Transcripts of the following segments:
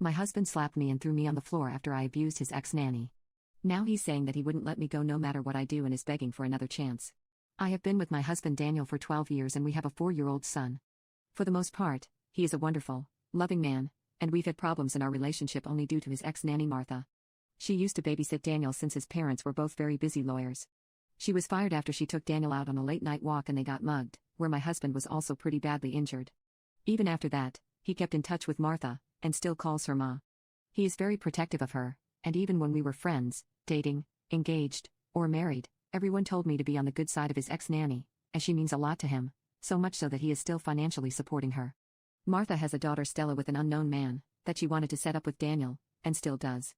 My husband slapped me and threw me on the floor after I abused his ex-nanny. Now he's saying that he wouldn't let me go no matter what I do and is begging for another chance. I have been with my husband Daniel for 12 years and we have a 4-year-old son. For the most part, he is a wonderful, loving man, and we've had problems in our relationship only due to his ex-nanny Martha. She used to babysit Daniel since his parents were both very busy lawyers. She was fired after she took Daniel out on a late-night walk and they got mugged, where my husband was also pretty badly injured. Even after that, he kept in touch with Martha, and still calls her Ma. He is very protective of her, and even when we were friends, dating, engaged, or married, everyone told me to be on the good side of his ex-nanny, as she means a lot to him, so much so that he is still financially supporting her. Martha has a daughter Stella with an unknown man, that she wanted to set up with Daniel, and still does.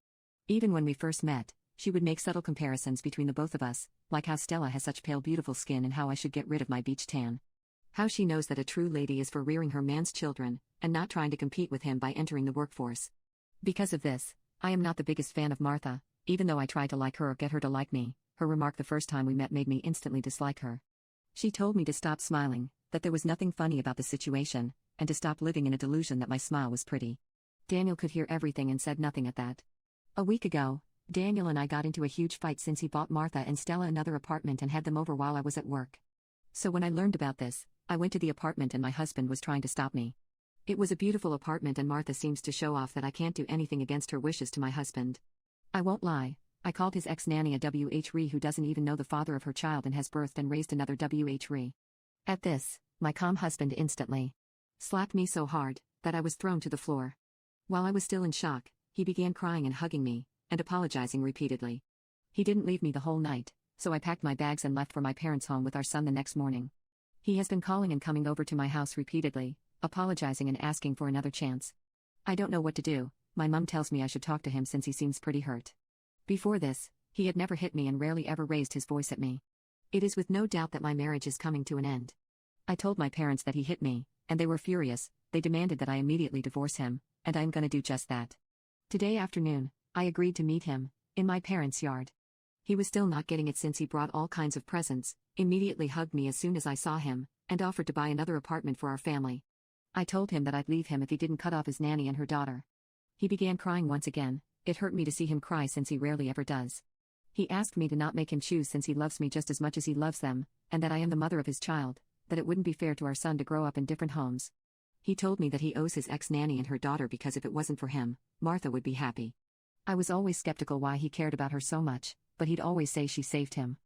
Even when we first met, she would make subtle comparisons between the both of us, like how Stella has such pale beautiful skin and how I should get rid of my beach tan. How she knows that a true lady is for rearing her man's children, and not trying to compete with him by entering the workforce. Because of this, I am not the biggest fan of Martha, even though I tried to like her or get her to like me. Her remark the first time we met made me instantly dislike her. She told me to stop smiling, that there was nothing funny about the situation, and to stop living in a delusion that my smile was pretty. Daniel could hear everything and said nothing at that. A week ago, Daniel and I got into a huge fight since he bought Martha and Stella another apartment and had them over while I was at work. So when I learned about this, I went to the apartment and my husband was trying to stop me. It was a beautiful apartment and Martha seems to show off that I can't do anything against her wishes to my husband. I won't lie, I called his ex-nanny a WH who doesn't even know the father of her child and has birthed and raised another WH. At this, my calm husband instantly slapped me so hard that I was thrown to the floor. While I was still in shock, he began crying and hugging me, and apologizing repeatedly. He didn't leave me the whole night, so I packed my bags and left for my parents' home with our son the next morning. He has been calling and coming over to my house repeatedly, apologizing and asking for another chance. I don't know what to do. My mum tells me I should talk to him since he seems pretty hurt. Before this, he had never hit me and rarely ever raised his voice at me. It is with no doubt that my marriage is coming to an end. I told my parents that he hit me, and they were furious. They demanded that I immediately divorce him, and I'm gonna do just that. Today afternoon, I agreed to meet him in my parents' yard. He was still not getting it since he brought all kinds of presents, immediately hugged me as soon as I saw him, and offered to buy another apartment for our family. I told him that I'd leave him if he didn't cut off his nanny and her daughter. He began crying once again. It hurt me to see him cry since he rarely ever does. He asked me to not make him choose since he loves me just as much as he loves them, and that I am the mother of his child, that it wouldn't be fair to our son to grow up in different homes. He told me that he owes his ex-nanny and her daughter because if it wasn't for him, Martha would be happy. I was always skeptical why he cared about her so much, but he'd always say she saved him.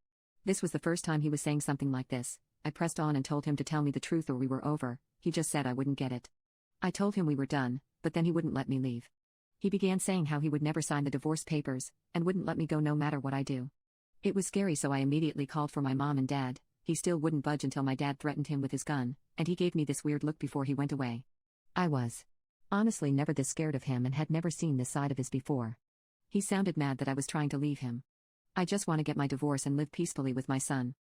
This was the first time he was saying something like this. I pressed on and told him to tell me the truth or we were over. He just said I wouldn't get it. I told him we were done, but then he wouldn't let me leave. He began saying how he would never sign the divorce papers, and wouldn't let me go no matter what I do. It was scary, so I immediately called for my mom and dad. He still wouldn't budge until my dad threatened him with his gun, and he gave me this weird look before he went away. I was honestly never this scared of him and had never seen this side of his before. He sounded mad that I was trying to leave him. I just want to get my divorce and live peacefully with my son.